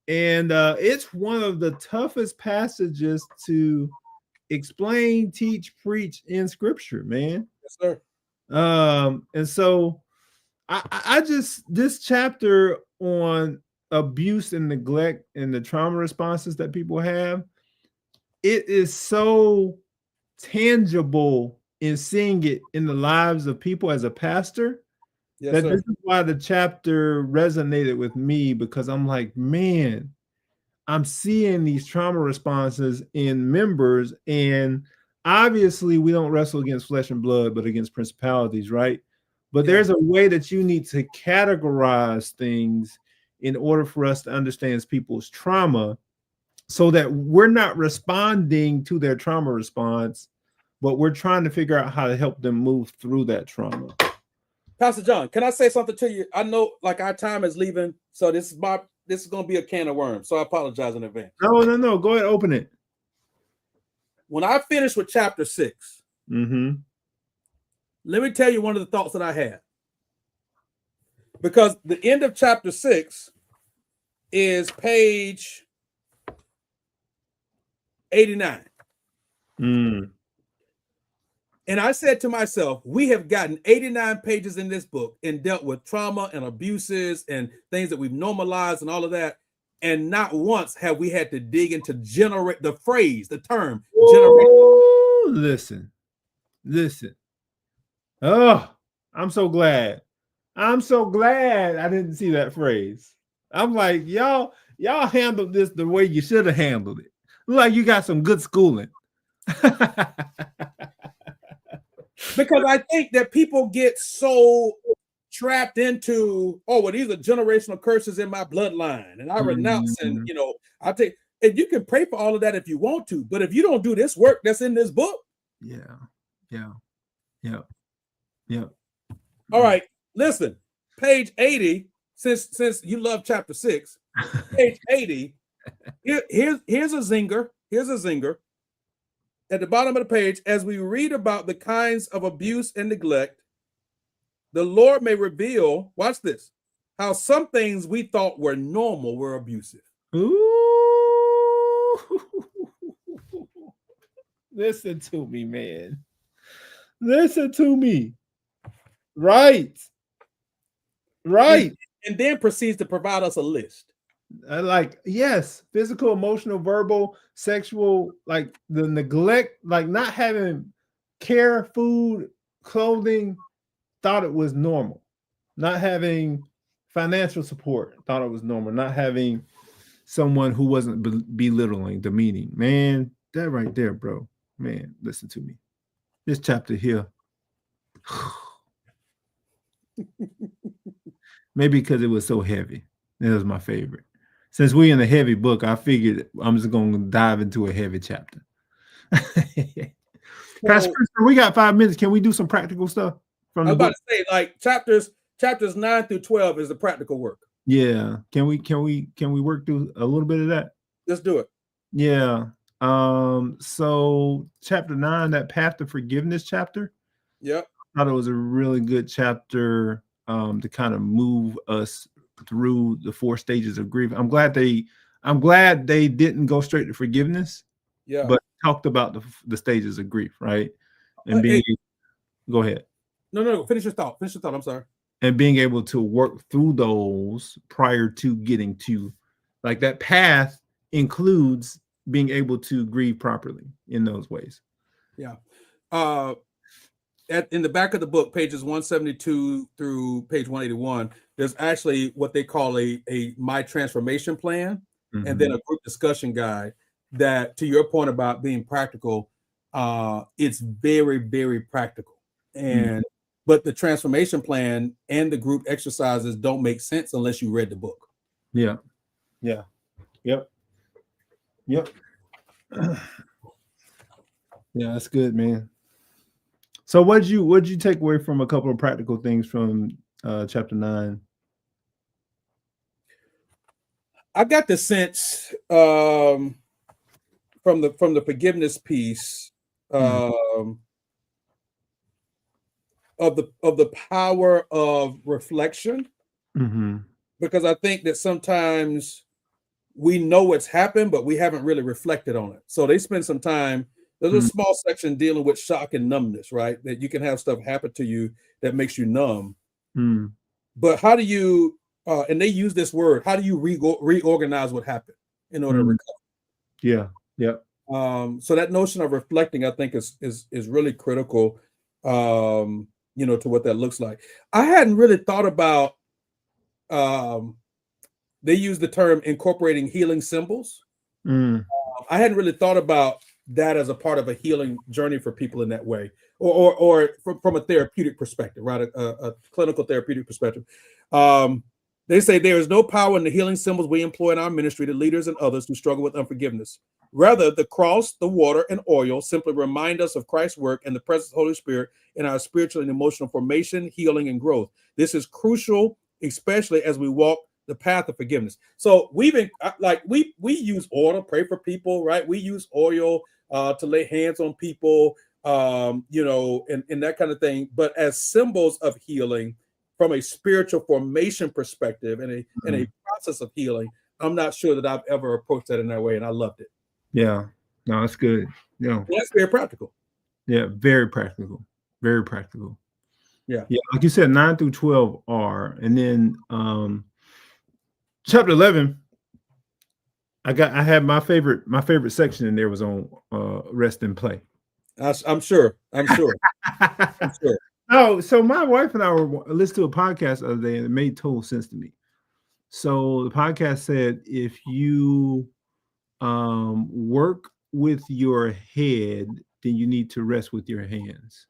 And it's one of the toughest passages to explain, teach, preach in scripture, man. Yes, sir. And so I just, this chapter on abuse and neglect and the trauma responses that people have, it is so tangible in seeing it in the lives of people as a pastor. Yes, that sir. This is why the chapter resonated with me, because I'm like, man, I'm seeing these trauma responses in members, and obviously we don't wrestle against flesh and blood, but against principalities, right? But there's a way that you need to categorize things in order for us to understand people's trauma, so that we're not responding to their trauma response, but we're trying to figure out how to help them move through that trauma. Pastor John, can I say something to you? I know like our time is leaving, so this is going to be a can of worms, so I apologize in advance. No. Go ahead, open it. When I finished with chapter 6, let me tell you one of the thoughts that I had. Because the end of chapter 6 is page 89. And I said to myself, we have gotten 89 pages in this book and dealt with trauma and abuses and things that we've normalized and all of that. And not once have we had to dig into generate the phrase, the term. Listen. Oh, I'm so glad I didn't see that phrase. I'm like, y'all handled this the way you should have handled it. Look like you got some good schooling. Because I think that people get so trapped into, oh, well, these are generational curses in my bloodline, and I renounce, and I take, and you can pray for all of that if you want to, but if you don't do this work that's in this book, all right, listen, page 80. Since you love chapter 6, page 80. Here's a zinger. At the bottom of the page, as we read about the kinds of abuse and neglect, the Lord may reveal, watch this, how some things we thought were normal were abusive. Ooh. Listen to me, man. Listen to me. Right. Right. And then proceeds to provide us a list. Like, yes, physical, emotional, verbal, sexual, like the neglect, like not having care, food, clothing, thought it was normal. Not having financial support, thought it was normal. Not having someone who wasn't belittling, demeaning. Man, that right there, bro. Man, listen to me. This chapter here. Maybe because it was so heavy. That was my favorite. Since we're in a heavy book, I figured I'm just going to dive into a heavy chapter. Pastor, we got 5 minutes. Can we do some practical stuff from the book? I was about to say, like chapters 9 through 12 is the practical work. Yeah. Can we work through a little bit of that? Let's do it. Yeah. So chapter 9, that path to forgiveness chapter. Yep. I thought it was a really good chapter to kind of move us through the 4 stages of grief. I'm glad they didn't go straight to forgiveness. Yeah. But talked about the stages of grief, right? And being go ahead. No, finish your thought. I'm sorry. And being able to work through those prior to getting to, like, that path includes being able to grieve properly in those ways. Yeah. In the back of the book, pages 172 through page 181, there's actually what they call a My Transformation Plan, and then a group discussion guide that, to your point about being practical, it's very, very practical. And but the transformation plan and the group exercises don't make sense unless you read the book. Yeah. Yeah. Yep. Yeah, that's good, man. So what'd you take away from a couple of practical things from chapter 9? I got the sense from the forgiveness piece of the power of reflection, because I think that sometimes we know what's happened, but we haven't really reflected on it. So they spend some time. There's a small section dealing with shock and numbness, right? That you can have stuff happen to you that makes you numb. But how do you, and they use this word, how do you reorganize what happened in order to recover? Yeah. Yeah. So that notion of reflecting, I think, is really critical, to what that looks like. I hadn't really thought about, they use the term incorporating healing symbols. I hadn't really thought about that as a part of a healing journey for people in that way, or from a therapeutic perspective, right? A clinical therapeutic perspective. They say there is no power in the healing symbols we employ in our ministry to leaders and others who struggle with unforgiveness. Rather, the cross, the water, and oil simply remind us of Christ's work and the presence of the Holy Spirit in our spiritual and emotional formation, healing, and growth. This is crucial, especially as we walk the path of forgiveness. So we use oil to pray for people, right? We use oil to lay hands on people, and that kind of thing. But as symbols of healing, from a spiritual formation perspective and a process of healing, I'm not sure that I've ever approached that in that way, and I loved it. Yeah, no, that's good. Yeah, that's very practical. Yeah, very practical. Very practical. Yeah, like you said, 9 through 12 are, and then chapter 11. I had my favorite section in there was on rest and play. I'm sure. I'm sure. Oh, so my wife and I were listening to a podcast the other day, and it made total sense to me. So the podcast said, if you work with your head, then you need to rest with your hands.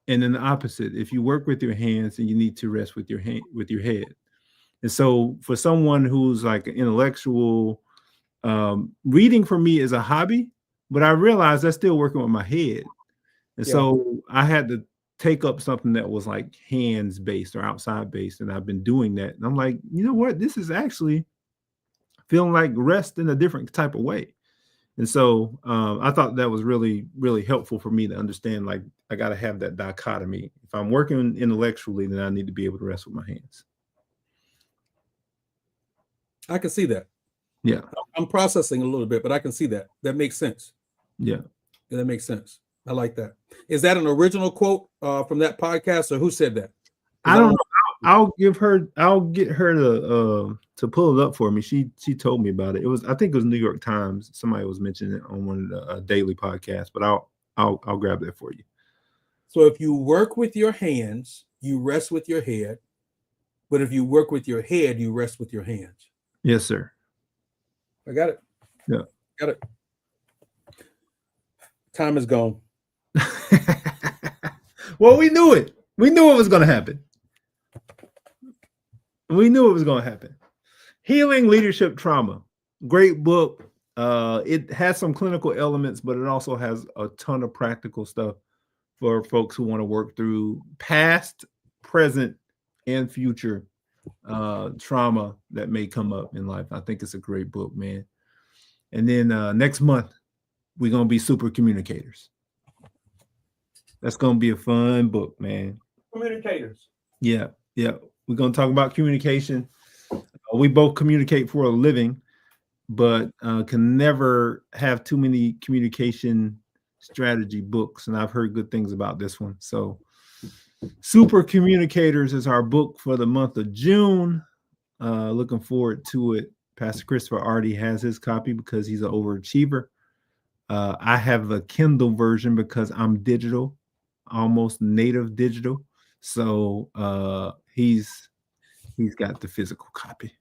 And then the opposite, if you work with your hands, then you need to rest with your head. And so for someone who's like an intellectual, reading for me is a hobby, but I realized that's still working with my head. And so I had to take up something that was like hands based or outside based. And I've been doing that. And I'm like, you know what? This is actually feeling like rest in a different type of way. And so I thought that was really, really helpful for me to understand, like, I got to have that dichotomy. If I'm working intellectually, then I need to be able to rest with my hands. I can see that. Yeah. I'm processing a little bit, but I can see that. That makes sense. Yeah. That makes sense. I like that. Is that an original quote from that podcast, or who said that? I don't know. I'll get her to pull it up for me. She told me about it. I think it was New York Times. Somebody was mentioning it on one of the daily podcasts, but I'll grab that for you. So if you work with your hands, you rest with your head. But if you work with your head, you rest with your hands. Yes, sir. I got it. Yeah. Got it. Time is gone. Well, we knew it. We knew it was going to happen. We knew it was going to happen. Healing Leadership Trauma. Great book. It has some clinical elements, but it also has a ton of practical stuff for folks who want to work through past, present, and future trauma that may come up in life. I think it's a great book, man. And then next month, we're going to be super communicators. That's going to be a fun book, man. Communicators. Yeah. Yeah. We're going to talk about communication. We both communicate for a living, but can never have too many communication strategy books. And I've heard good things about this one. So Super Communicators is our book for the month of June. Looking forward to it. Pastor Christopher already has his copy because he's an overachiever. I have a Kindle version because I'm digital, almost native digital. So he's got the physical copy.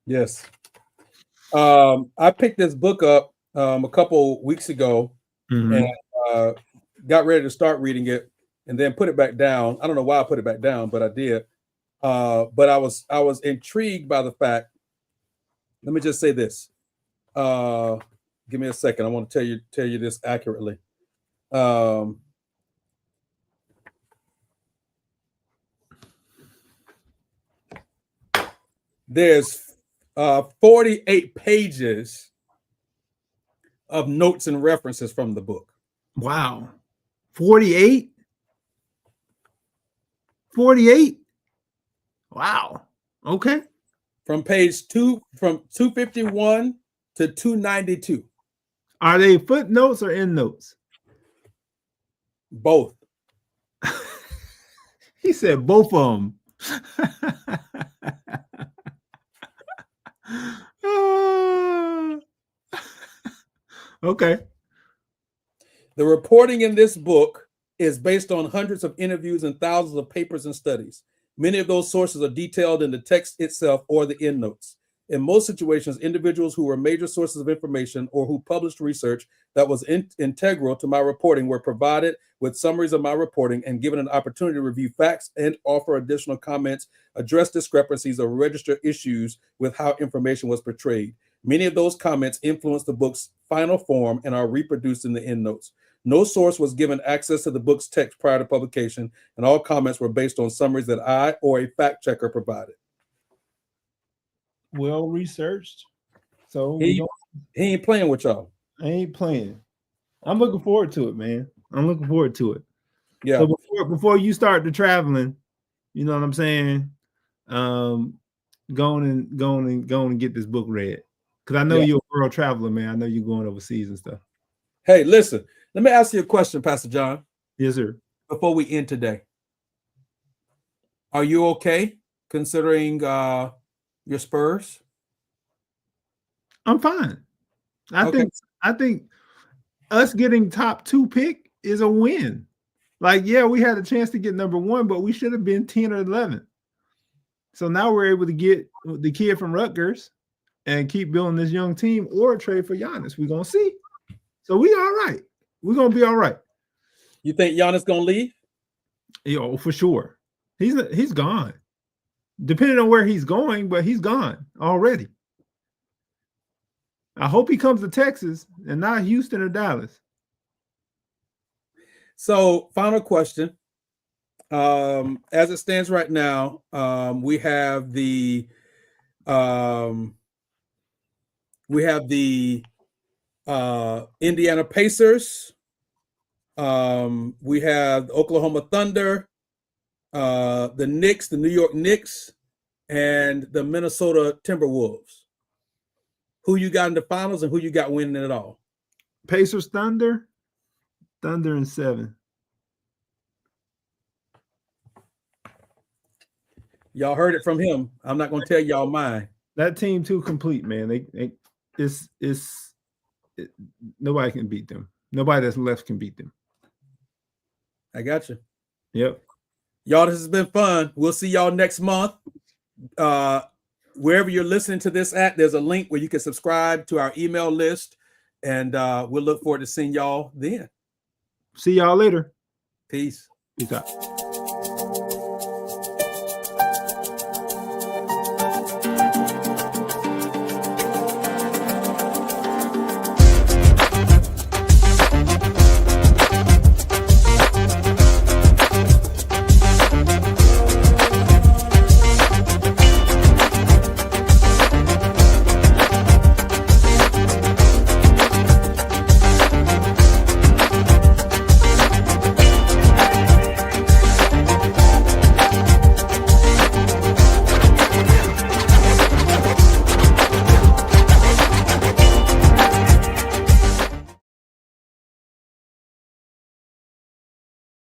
Yes. I picked this book up a couple weeks ago and got ready to start reading it and then put it back down. I don't know why I put it back down, but I did. But I was intrigued by the fact. Let me just say this. Give me a second. I want to tell you this accurately. There's 48 pages of notes and references from the book. Wow. 48? 48? Wow. Okay. From 251 to 292. Are they footnotes or endnotes? Both. He said both of them. Okay. The reporting in this book is based on hundreds of interviews and thousands of papers and studies. Many of those sources are detailed in the text itself or the endnotes. In most situations, individuals who were major sources of information or who published research that was integral to my reporting were provided with summaries of my reporting and given an opportunity to review facts and offer additional comments, address discrepancies, or register issues with how information was portrayed. Many of those comments influenced the book's final form and are reproduced in the endnotes. No source was given access to the book's text prior to publication, and all comments were based on summaries that I or a fact checker provided. Well researched. So he ain't playing with y'all. I ain't playing. I'm looking forward to it, man. I'm looking forward to it. Yeah. So before you start the traveling, you know what I'm saying? Go on and get this book read. Because I know you're a world traveler, man. I know you're going overseas and stuff. Hey, listen, let me ask you a question, Pastor John. Yes, sir. Before we end today, are you okay considering your Spurs? I'm fine. I think us getting top 2 pick is a win. Like, yeah, we had a chance to get number 1, but we should have been 10 or 11. So now we're able to get the kid from Rutgers and keep building this young team or trade for Giannis. We're going to see. So we all right. We're going to be all right. You think Giannis going to leave? Yo, for sure. He's gone. Depending on where he's going, but he's gone already. I hope he comes to Texas and not Houston or Dallas. So, final question. As it stands right now, we have the Indiana Pacers. We have the Oklahoma Thunder. the Knicks, the New York Knicks, and the Minnesota Timberwolves. Who you got in the finals and who you got winning it all? Pacers, Thunder in 7. Y'all heard it from him. I'm not going to tell y'all mine. That team too complete, man. Nobody can beat them. Nobody that's left can beat them. I got you. Yep. Y'all, this has been fun. We'll see y'all next month. Wherever you're listening to this at, there's a link where you can subscribe to our email list, and we'll look forward to seeing y'all then. See y'all later. Peace. Peace out.